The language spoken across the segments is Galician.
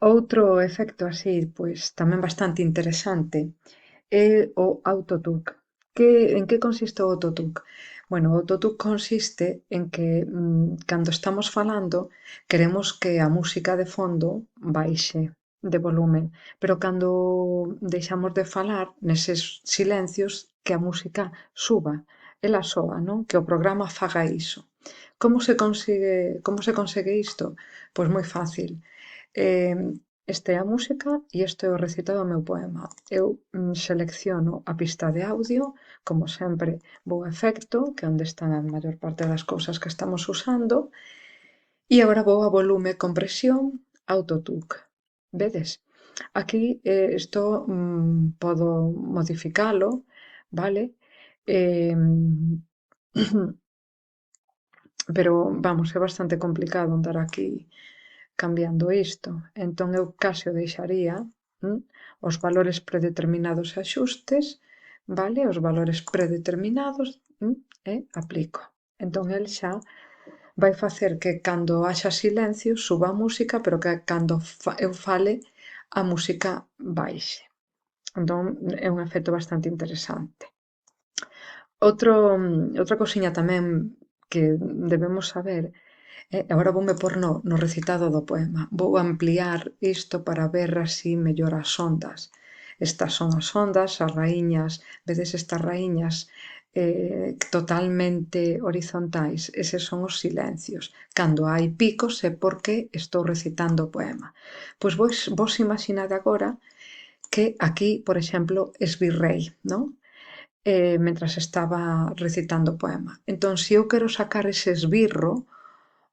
Outro efecto así, pois tamén bastante interesante é o autotune. En que consiste o autotune? Bueno, o autotune consiste en que cando estamos falando queremos que a música de fondo baixe de volumen, pero cando deixamos de falar neses silencios que a música suba, ela soa, non? Que o programa faga iso. Como se consegue isto? Pois moi fácil. Eh, Esta é a música e este é o recitado do meu poema. Eu selecciono a pista de audio, como sempre vou a efecto, que é onde están a maior parte das cousas que estamos usando, e agora vou a volume, compresión, autotuc. Vedes? Aquí isto podo modificalo, vale? Eh, pero vamos, é bastante complicado andar aquí cambiando isto. Entón eu case o deixaría os valores predeterminados e axustes, vale? Os valores predeterminados e aplico. Entón el xa vai facer que cando haxa silencio suba a música, pero que cando eu fale a música baixe. Entón é un efecto bastante interesante. Outra cosiña tamén que debemos saber. Agora voume por no recitado do poema. Vou ampliar isto para ver así mellor as ondas. Estas son as ondas, as raíñas, vedes estas raíñas totalmente horizontais, eses son os silencios. Cando hai picos é porque estou recitando o poema. Pois vos imaginade agora que aquí, por exemplo, esvirrei, non? Mentras estaba recitando o poema. Entón, se eu quero sacar ese esbirro,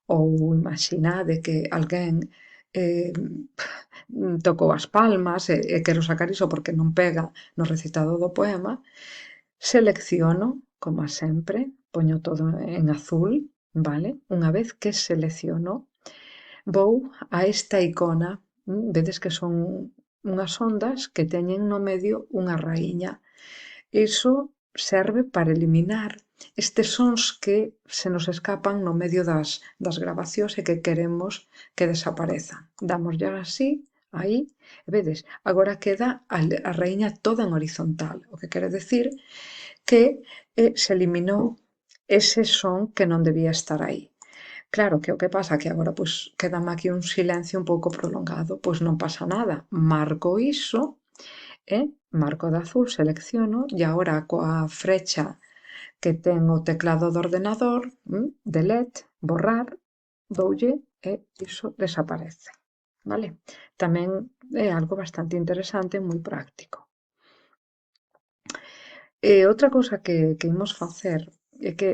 ou imaxinade que alguén eh, tocou as palmas e quero sacar iso porque non pega no recitado do poema, selecciono, como sempre, poño todo en azul, vale? Unha vez que selecciono, vou a esta icona, vedes que son unhas ondas que teñen no medio unha raíña. Iso serve para eliminar estes sons que se nos escapan no medio das gravacións e que queremos que desaparezan. Damoslle así, aí, e vedes, agora queda a raíña toda en horizontal, o que quere decir que se eliminou ese son que non debía estar aí. Claro, que o que pasa que agora pois quedame aquí un silencio un pouco prolongado, pois non pasa nada, marco iso marco de azul, selecciono e agora coa frecha que ten o teclado do ordenador, delete, borrar, doulle e iso desaparece, vale? Tamén é algo bastante interesante e moi práctico. Outra cousa que imos facer é que